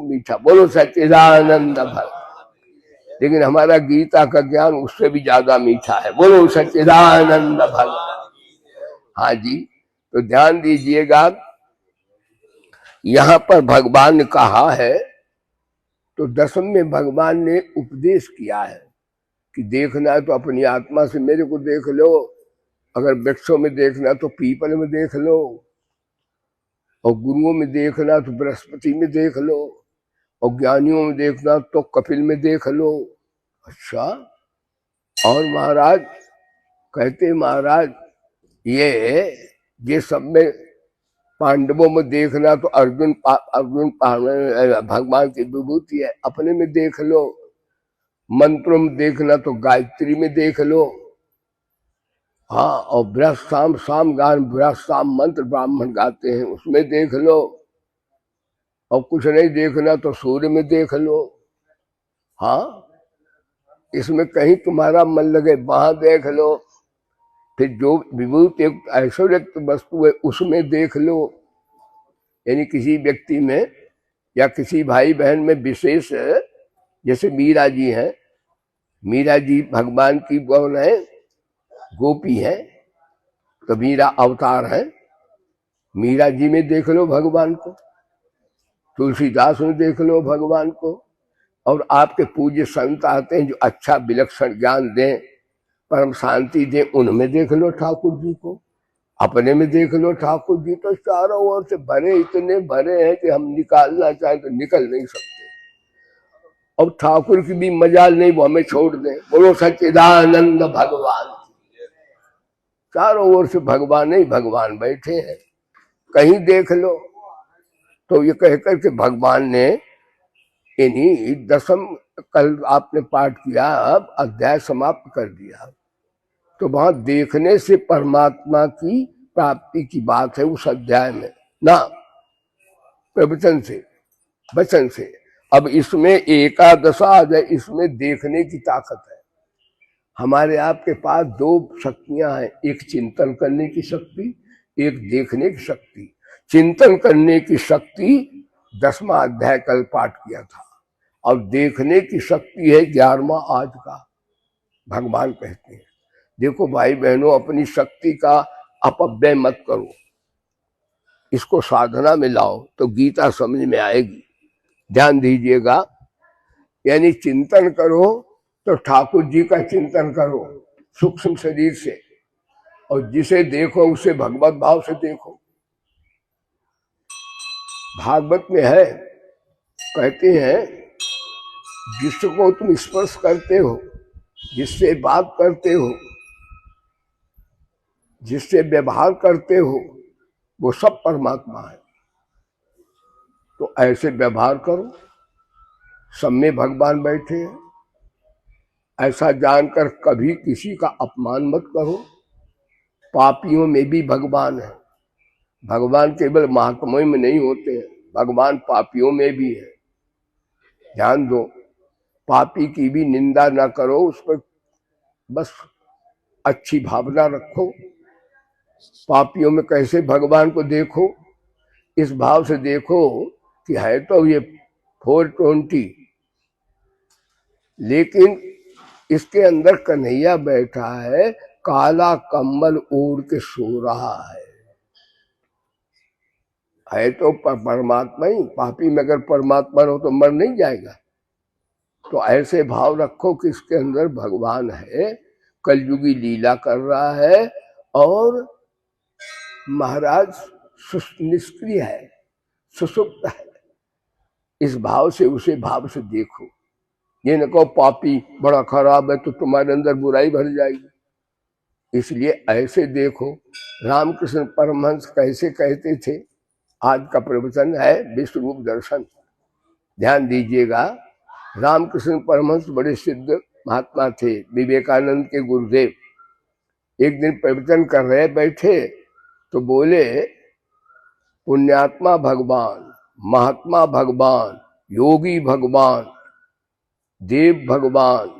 मीठा, बोलो सच्चिदानंद भगवान। लेकिन हमारा गीता का ज्ञान उससे भी ज्यादा मीठा है, बोलो सच्चिदानंद भगवान। हाँ जी, तो ध्यान दीजिएगा, यहां पर भगवान ने कहा है, तो दसम में भगवान ने उपदेश किया है कि देखना है तो अपनी आत्मा से मेरे को देख लो, अगर वृक्षों में देखना तो पीपल में देख लो, और गुरुओं में देखना तो बृहस्पति में देख लो, और ज्ञानियों में देखना तो कपिल में देख लो। अच्छा, और महाराज कहते महाराज ये सब में पांडवों में देखना तो अर्जुन भगवान की विभूति है, अपने में देख लो। मंत्रों में देखना तो गायत्री में देख लो, हाँ, और बृहस्पति शाम गान बृहस्पति शाम मंत्र ब्राह्मण गाते हैं उसमें देख लो, और कुछ नहीं देखना तो सूर्य में देख लो। हाँ, इसमें कहीं तुम्हारा मन लगे वहां देख लो। फिर जो विभूत एक ऐश्वर्य वस्तु है उसमें देख लो, यानी किसी व्यक्ति में या किसी भाई बहन में विशेष, जैसे मीरा जी हैं, मीरा जी भगवान की कौन है, गोपी है, तो मीरा अवतार है, मीरा जी में देख लो भगवान को, तुलसीदास में देख लो भगवान को। और आपके पूज्य संत आते हैं जो अच्छा विलक्षण ज्ञान दें, परम शांति दें, उनमें देख लो ठाकुर जी को, अपने में देख लो ठाकुर जी। तो चारों ओर से भरे, इतने भरे हैं कि हम निकालना चाहें तो निकल नहीं सकते, और ठाकुर की भी मजाल नहीं वो हमें छोड़ दें, बोलो सच्चिदानंद भगवान। चारों ओर से भगवान ही भगवान बैठे हैं, कहीं देख लो। तो ये कहकर के भगवान ने इन्हीं दसम, कल आपने पाठ किया, अब अध्याय समाप्त कर दिया। तो वहां देखने से परमात्मा की प्राप्ति की बात है उस अध्याय में ना, प्रवचन से, वचन से। अब इसमें एकादशा है, इसमें देखने की ताकत है। हमारे आपके पास दो शक्तियां हैं, एक चिंतन करने की शक्ति, एक देखने की शक्ति। चिंतन करने की शक्ति 10वां अध्याय कल पाठ किया था, और देखने की शक्ति है 11वां आज का। भगवान कहते हैं देखो भाई बहनों, अपनी शक्ति का अपव्यय मत करो, इसको साधना में लाओ तो गीता समझ में आएगी। ध्यान दीजिएगा, यानी चिंतन करो तो ठाकुर जी का चिंतन करो सूक्ष्म शरीर से, और जिसे देखो उसे भगवत भाव से देखो। भागवत में है, कहते हैं जिसको तुम स्पर्श करते हो, जिससे बात करते हो, जिससे व्यवहार करते हो, वो सब परमात्मा है। तो ऐसे व्यवहार करो, सब में भगवान बैठे हैं, ऐसा जानकर कभी किसी का अपमान मत करो। पापियों में भी भगवान है, भगवान केवल महात्माओं में नहीं होते हैं, भगवान पापियों में भी है। ध्यान दो, पापी की भी निंदा ना करो, उस पर बस अच्छी भावना रखो। पापियों में कैसे भगवान को देखो, इस भाव से देखो कि है तो ये 420, लेकिन इसके अंदर कन्हैया बैठा है, काला कंबल ओढ़ के सो रहा है तो परमात्मा ही। पापी में अगर परमात्मा हो तो मर नहीं जाएगा। तो ऐसे भाव रखो कि इसके अंदर भगवान है, कलयुगी लीला कर रहा है, और महाराज निष्क्रिय है, सुसुप्त है। इस भाव से, उसे भाव से देखो। ये न कहो पापी बड़ा खराब है तो तुम्हारे अंदर बुराई भर जाएगी। इसलिए ऐसे देखो। रामकृष्ण परमहंस कैसे कहते थे, आज का प्रवचन है विश्व रूप दर्शन। ध्यान दीजिएगा, रामकृष्ण परमहंस बड़े सिद्ध महात्मा थे, विवेकानंद के गुरुदेव। एक दिन प्रवचन कर रहे बैठे तो बोले, पुण्यात्मा भगवान, महात्मा भगवान, योगी भगवान, देव भगवान,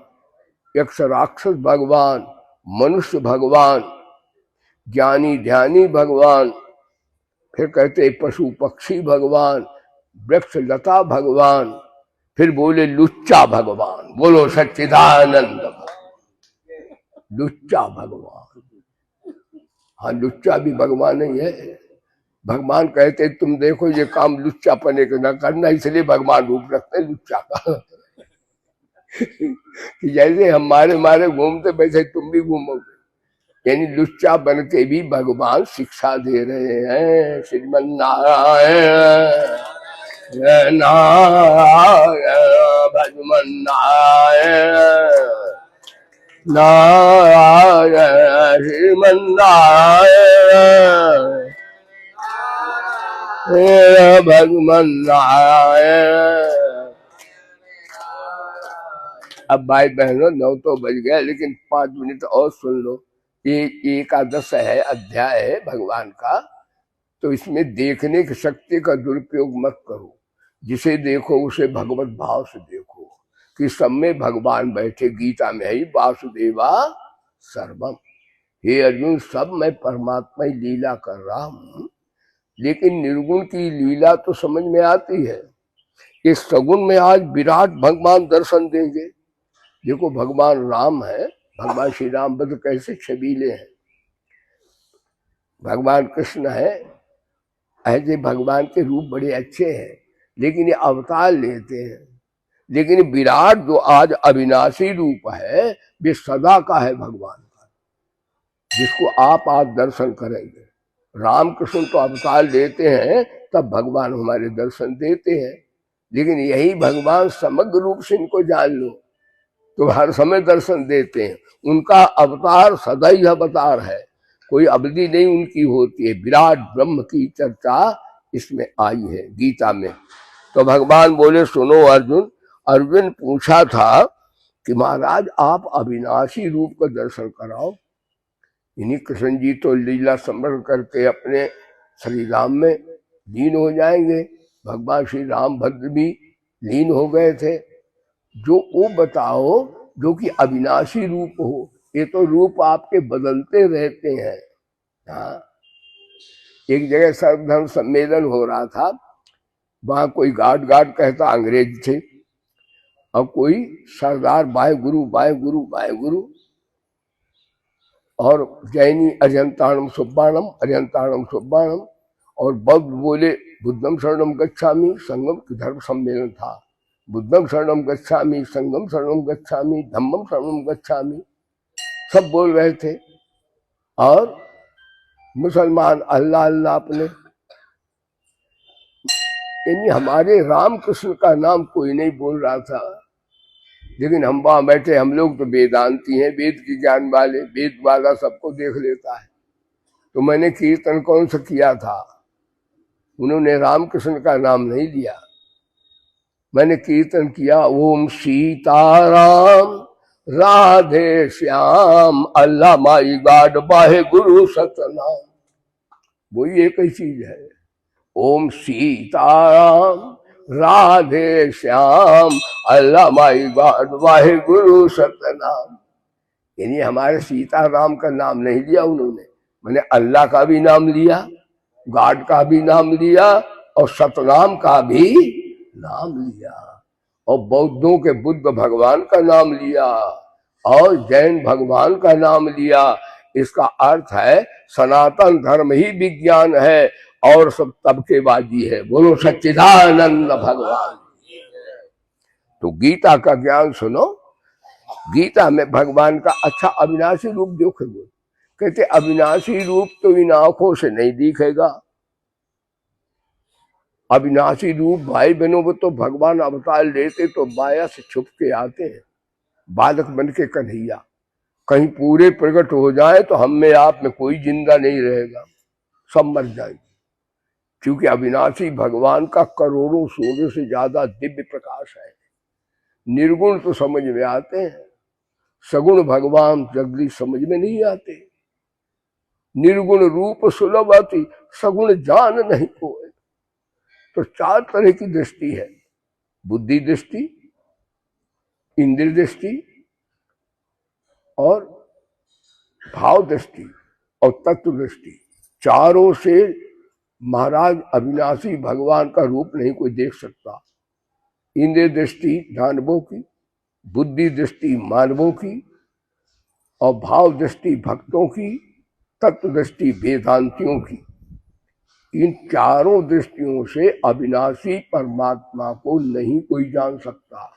यक्ष राक्षस भगवान, मनुष्य भगवान, ज्ञानी ध्यानी भगवान, फिर कहते पशु पक्षी भगवान, वृक्ष लता भगवान, फिर बोले लुच्चा भगवान। बोलो सच्चिदानंद लुच्चा भगवान। हाँ, लुच्चा भी भगवान ही है। भगवान कहते तुम देखो ये काम लुच्चा पने का न करना, इसलिए भगवान रूप रखते लुच्चा का कि जैसे हमारे मारे घूमते वैसे तुम भी घूमोगे। यानी लुच्चा बन के भी भगवान शिक्षा दे रहे हैं। श्रीमन नारायण नारायण भगवान नारायण नारायण श्रीमन नारायण भगवान नारायण। अब भाई बहनों 9 तो बज गया, लेकिन 5 मिनट और सुन लो। ये एकादश है, अध्याय है भगवान का, तो इसमें देखने की शक्ति का दुरुपयोग मत करो। जिसे देखो उसे भगवत भाव से देखो कि सब में भगवान बैठे। गीता में ही वासुदेवा सर्वम। हे अर्जुन, सब मैं परमात्मा ही लीला कर रहा हूं, लेकिन निर्गुण की लीला तो समझ में आती है। इस सगुण में आज विराट भगवान दर्शन देंगे। देखो भगवान राम है, भगवान श्री राम बद्र कैसे छबीले हैं। भगवान कृष्ण है, ऐसे भगवान के रूप बड़े अच्छे हैं, लेकिन ये अवतार लेते हैं। लेकिन विराट जो आज अविनाशी रूप है, वे सदा का है भगवान का, जिसको आप आज दर्शन करेंगे। रामकृष्ण तो अवतार लेते हैं, तब भगवान हमारे दर्शन देते हैं। लेकिन यही भगवान समग्र रूप से इनको जान लो तो हर समय दर्शन देते हैं। उनका अवतार सदा ही अवतार है, कोई अवधि नहीं उनकी होती है। विराट ब्रह्म की चर्चा इसमें आई है गीता में। तो भगवान बोले सुनो अर्जुन। अर्जुन पूछा था कि महाराज आप अविनाशी रूप का दर्शन कराओ। इन्हीं कृष्ण जी तो लीला समर्पण करके अपने श्री राम में लीन हो जाएंगे। भगवान श्री राम भद्र भी लीन हो गए थे। जो वो बताओ जो कि अविनाशी रूप हो। ये तो रूप आपके बदलते रहते हैं। हाँ, एक जगह सर्वधर्म सम्मेलन हो रहा था, वहां कोई गार्ड कहता अंग्रेज थे, और कोई सरदार बाय गुरु बाय गुरु बाय गुरु, और जैनी अर्यंताणम सुब्बाणम अर्यंताणम सुब्बाणम, और बौद्ध बोले बुद्धम शरणम गच्छामि। संगम धर्म सम्मेलन था। बुद्धम शरणम गच्छामि, संगम शरणम गच्छामि, धम्मम शरणम गच्छामि, सब बोल रहे थे। और मुसलमान अल्लाह अल्लाह अपने। यानी हमारे रामकृष्ण का नाम कोई नहीं बोल रहा था, लेकिन हम वहां बैठे, हम लोग तो वेदांती हैं, वेद की ज्ञान वाले, वेद वाला सबको देख लेता है। तो मैंने कीर्तन कौन सा किया था, उन्होंने रामकृष्ण का नाम नहीं लिया। मैंने कीर्तन किया ओम सीताराम राधे श्याम अल्लाह माई गॉड वाहे गुरु सतनाम। वही एक ही चीज है। ओम सीताराम राधे श्याम अल्लाह माई गॉड वाहे गुरु सतनाम। यानी हमारे सीताराम का नाम नहीं लिया उन्होंने, मैंने अल्लाह का भी नाम लिया, गॉड का भी नाम लिया, और सतनाम का भी नाम लिया, और बौद्धों के बुद्ध भगवान का नाम लिया, और जैन भगवान का नाम लिया। इसका अर्थ है सनातन धर्म ही विज्ञान है और सब तबकेबाजी है। बोलो सच्चिदानंद भगवान। तो गीता का ज्ञान सुनो। गीता में भगवान का अच्छा अविनाशी रूप देखोगे। कहते अविनाशी रूप तो इन आंखों से नहीं दिखेगा। अविनाशी रूप भाई बहनों वो तो भगवान अवतार लेते तो माया से छुप के आते हैं, बालक बन के कन्हैया। कहीं पूरे प्रकट हो जाए तो हम में आप में कोई जिंदा नहीं रहेगा, सब मर जाएंगे। क्योंकि अविनाशी भगवान का करोड़ों सूर्य से ज्यादा दिव्य प्रकाश है। निर्गुण तो समझ में आते हैं, सगुण भगवान जल्दी समझ में नहीं आते। निर्गुण रूप सुलभ आती, सगुण जान नहीं कोई। तो 4 तरह की दृष्टि है, बुद्धि दृष्टि, इंद्रिय दृष्टि, और भाव दृष्टि, और तत्व दृष्टि। चारों से महाराज अविनाशी भगवान का रूप नहीं कोई देख सकता। इंद्रिय दृष्टि दानवों की, बुद्धि दृष्टि मानवों की, और भाव दृष्टि भक्तों की, तत्व दृष्टि वेदांतियों की। इन चारों दृष्टियों से अविनाशी परमात्मा को नहीं कोई जान सकता।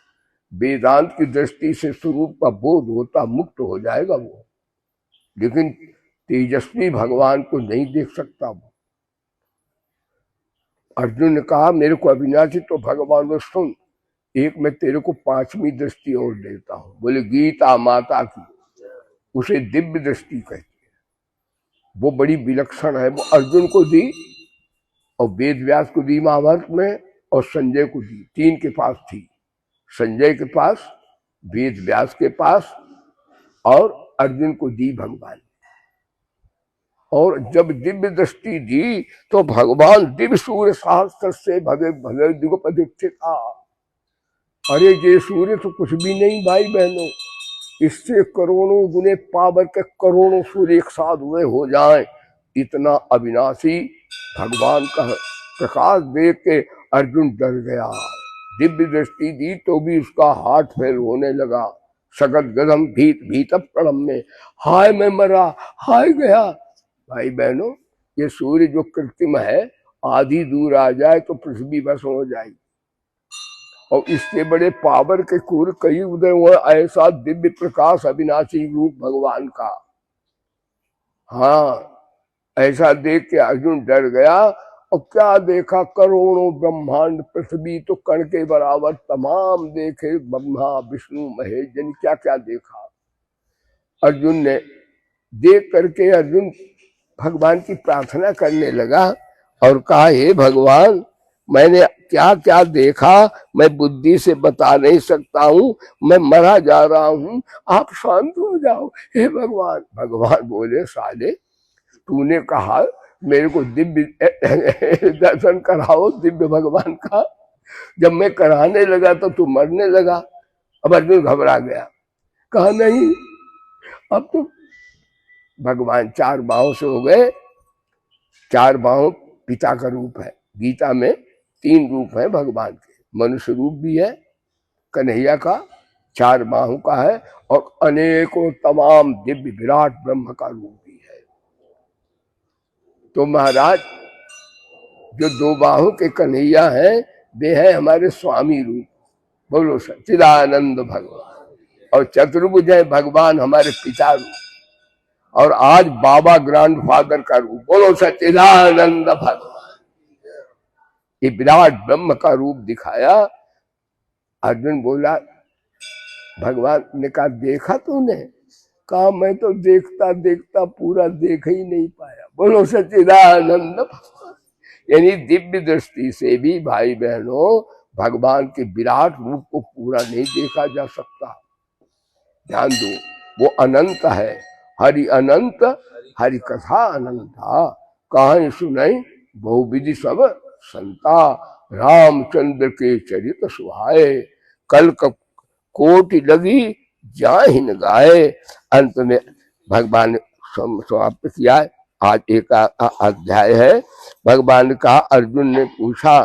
वेदांत की दृष्टि से स्वरूप का बोध होता मुक्त हो जाएगा वो, लेकिन तेजस्वी भगवान को नहीं देख सकता वो। अर्जुन ने कहा मेरे को अविनाशी तो भगवान को सुन, एक मैं तेरे को पांचवी दृष्टि और देता हूं। बोले गीता माता की, उसे दिव्य दृष्टि कहते हैं, वो बड़ी विलक्षण है। वो अर्जुन को दी और वेद व्यास को दी महाभारत में, और संजय को दी। तीन के पास थी, संजय के पास, वेद व्यास के पास, और अर्जुन को दी भगवान। और जब दिव्य दृष्टि दी तो भगवान दिव्य सूर्य सहस्त्र से भव्य भव्य दिगोपदीक्षित था। अरे ये सूर्य तो कुछ भी नहीं भाई बहनों, इससे करोड़ों गुने पावर के करोड़ों सूर्य एक साथ हुए हो जाएं। इतना अविनाशी भगवान का प्रकाश देख के अर्जुन डर गया। दिव्य दृष्टि दी तो भी उसका हार्ट फेल होने लगा। सगत गदम भीत भीत प्रणम में, हाय मैं मरा, हाय गया। भाई बहनों, ये सूर्य जो कृत्रिम है, आधी दूर आ जाए तो पृथ्वी बस हो जाएगी। और इससे बड़े पावर के कुर कई उदय हुए, ऐसा दिव्य प्रकाश अविनाशी रूप भगवान का। हाँ, ऐसा देख के अर्जुन डर गया। और क्या देखा, करोड़ों ब्रह्मांड, पृथ्वी तो कण के बराबर तमाम देखे, ब्रह्मा विष्णु महेश जन क्या क्या देखा। अर्जुन ने देख करके अर्जुन भगवान की प्रार्थना करने लगा और कहा हे भगवान, मैंने क्या क्या देखा मैं बुद्धि से बता नहीं सकता हूँ, मैं मरा जा रहा हूँ, आप शांत हो जाओ हे भगवान। भगवान बोले साले, तूने कहा मेरे को दिव्य दर्शन कराओ दिव्य भगवान का, जब मैं कराने लगा तो तू मरने लगा। अब अर्जुन घबरा गया, कहा नहीं, अब तो भगवान चार बाहों से हो गए। चार बाहों पिता का रूप है। गीता में तीन रूप है भगवान के, मनुष्य रूप भी है कन्हैया का, चार बाहों का है, और अनेकों तमाम दिव्य विराट ब्रह्म का रूप भी है। तो महाराज जो दो बाहों के कन्हैया हैं वे है हमारे स्वामी रूप, बोलो सच्चिदानंद भगवान। और चतुर्भुज है भगवान हमारे पिता रूप, और आज बाबा ग्रैंड फादर का रूप, बोलो सच्चिदानंद भगवान। ये विराट ब्रह्म का रूप दिखाया। अर्जुन बोला, भगवान ने कहा देखा तूने? कहा मैं तो देखता देखता पूरा देख ही नहीं पाया। बोलो सच्चिदानंद भगवान। यानी दिव्य दृष्टि से भी भाई बहनों भगवान के विराट रूप को पूरा नहीं देखा जा सकता। ध्यान दो, वो अनंत है, हरि अनंत, हरि कथा अनंता, कहानी सुनाई बहुविधि सब संता, रामचंद्र के चरित सुहाए, कल कोटि लगी जाहिन गाए। अंत में भगवान ने समाप्त किया। आज एक अध्याय है। भगवान का अर्जुन ने पूछा,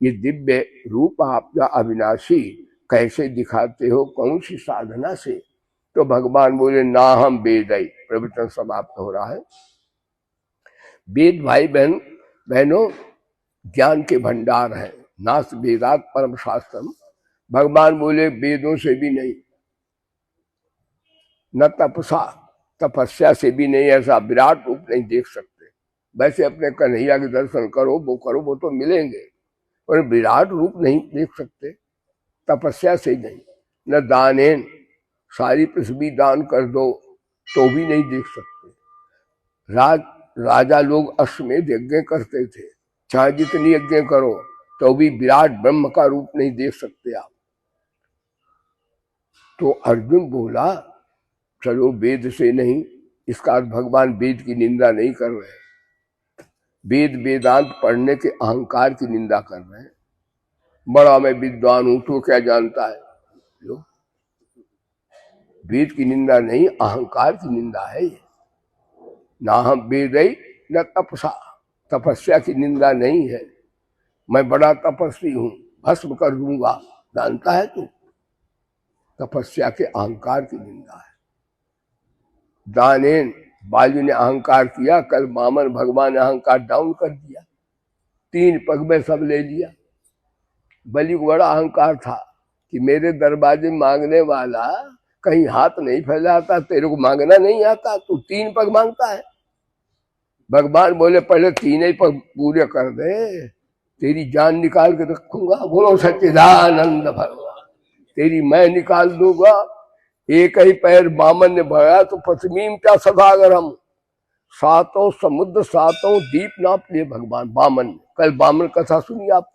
ये दिव्य रूप आपका अविनाशी कैसे दिखाते हो, कौन सी साधना से? तो भगवान बोले ना हम वेद, प्रवचन समाप्त हो रहा है। वेद भाई बहनों ज्ञान के भंडार है, नास वेदात परम शास्त्रम। भगवान बोले वेदों से भी नहीं, न तपस्या से भी नहीं, ऐसा विराट रूप नहीं देख सकते। वैसे अपने कन्हैया के दर्शन करो, वो तो मिलेंगे, पर विराट रूप नहीं देख सकते। तपस्या से नहीं, न दानेन, सारी पृथ्वी दान कर दो तो भी नहीं देख सकते। राजा लोग अश्वमेध यज्ञ करते थे, चाहे जितनी यज्ञ करो तो भी विराट ब्रह्म का रूप नहीं देख सकते आप। तो अर्जुन बोला चलो वेद से नहीं, इसका अर्थ भगवान वेद की निंदा नहीं कर रहे। वेद वेदांत पढ़ने के अहंकार की निंदा कर रहे हैं। बड़ा मैं विद्वान हूं तो क्या जानता है, लो वेद की निंदा नहीं, अहंकार की निंदा है। ना हम वेद न तपसा, तपस्या की निंदा नहीं है। मैं बड़ा तपस्वी हूं, भस्म कर दूंगा, जानता है तू? तपस्या के अहंकार की निंदा है। दानेन बाली ने अहंकार किया, कल वामन भगवान ने अहंकार डाउन कर दिया, 3 पग में सब ले लिया। बलि को बड़ा अहंकार था कि मेरे दरवाजे मांगने वाला कहीं हाथ नहीं फैलाता, तेरे को मांगना नहीं आता, तू 3 पग मांगता है। भगवान बोले पहले 3 ही पग पूरे कर दे, तेरी जान निकाल के रखूंगा। बोलो सच्चिदानंद भगवान, तेरी मैं निकाल दूंगा। एक ही पैर बामन ने बढ़ाया तो पश्चिम क्या सभागर, हम 7 समुद्र 7 द्वीप नाप लिए भगवान बामन ने। कल बामन कथा सुनी आप।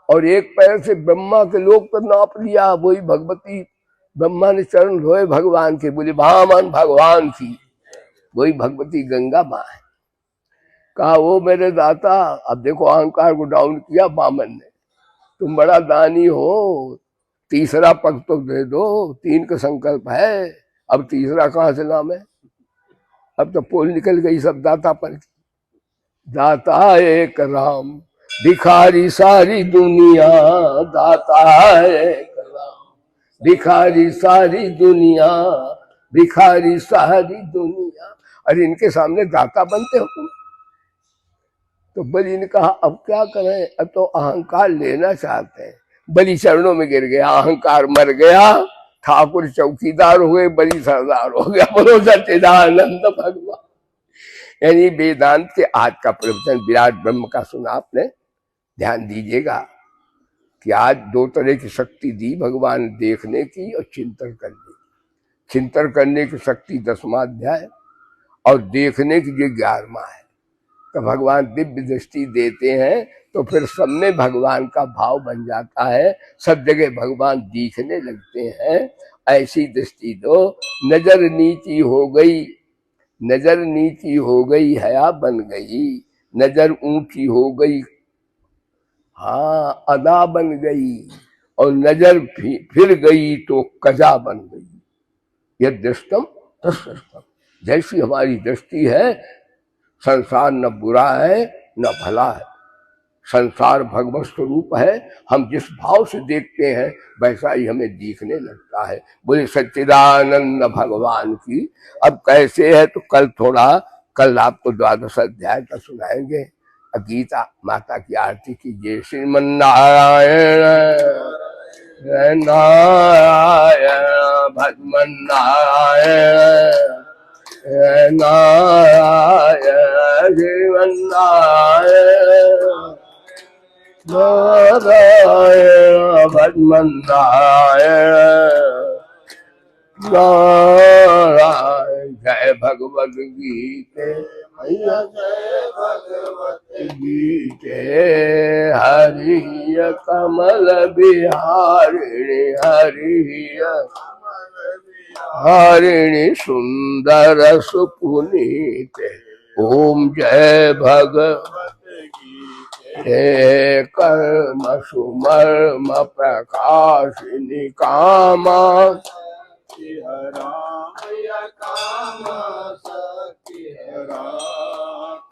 और एक पैर से ब्रह्मा के लोग तो नाप लिया। वही भगवती ब्रह्मा ने चरण धोए भगवान के, बोले बामन भगवान की, वही भगवती गंगा माँ है। कहा वो मेरे दाता, अब देखो अहंकार को डाउन किया बामन ने, तुम बड़ा दानी हो, तीसरा पग तो दे दो, 3 का संकल्प है, अब तीसरा कहां से नाम है? अब तो पोल निकल गई सब दाता पर की। दाता एक राम, भिखारी सारी दुनिया, दाता एक राम, भिखारी सारी दुनिया, भिखारी सारी दुनिया। अरे इनके सामने दाता बनते हो तुम? तो बलि ने कहा अब क्या करें, अब तो अहंकार लेना चाहते हैं। बलि चरणों में गिर गया, अहंकार मर गया, ठाकुर चौकीदार हुए, बलि सरदार हो गया। बोलो सच्चिदानंद भगवान। यानी वेदांत के आज का प्रवचन विराट ब्रह्म का सुना आपने, ध्यान दीजिएगा कि आज 2 तरह की शक्ति दी भगवान, देखने की और चिंतन करने की। चिंतन करने की शक्ति 10वां अध्याय और देखने की जो 11वां है। तो भगवान दिव्य दृष्टि देते हैं तो फिर सब में भगवान का भाव बन जाता है, सब जगह भगवान दिखने लगते हैं। ऐसी दृष्टि दो। नजर नीची हो गई, नजर नीची हो गई हया बन गई, नजर ऊंची हो गई हाँ अदा बन गई, और नजर फिर गई तो कजा बन गई। यह दृष्टम तत्सृष्टम। जैसी हमारी दृष्टि है, संसार न बुरा है न भला है, संसार भगवत स्वरूप है। हम जिस भाव से देखते हैं वैसा ही हमें दिखने लगता है। बोले सच्चिदानंद भगवान की। अब कैसे है तो कल आपको 12 अध्याय का सुनाएंगे। गीता माता की आरती कीजिए। श्रीमन्नारायण नारायण भगवान नारायण नारायण जीवन नारायण नारायण भगवान नारायण नारायण। जय भगवद गीते, जय भगवत गीते। हरि कमल बिहारिणी, हरि हरिणी सुंदर सुपुनीते। ओम जय भगवत गीते। कर्म सुमर्म प्रकाशिनी कामा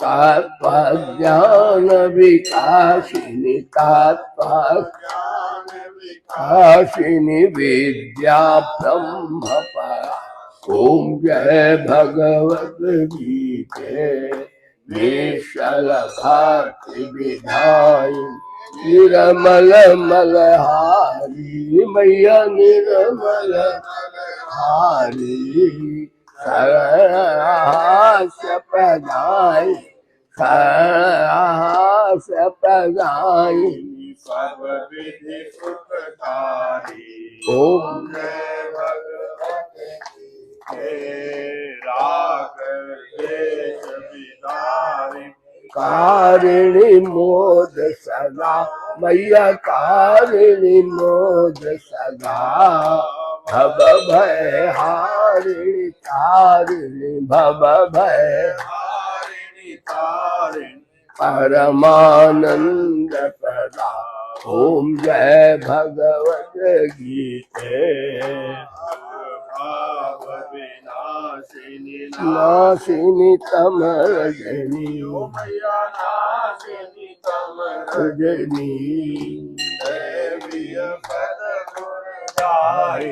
तत्त्वज्ञान विकासिनी, तत्त्वज्ञान विद्या ब्रह्म परा। ओम जय भगवत गीते। निश्चल भक्ति विधायी निर्मल मलहारी, मैया निर्मल हारी। सहस प्रदाय, सहस प्रदाय, सर्वविधि सुखदारी। ओम जय भगवत राग देश विदारी। कारिणी मोद सदा, मैया कारिणी मोद सदा। भव भय हारिणी तारिणी, भव भय हारिणी तारिणी। परमानंद प्रदा। ओम जय भगवत गीते। नासिनी तम रजनी रजनी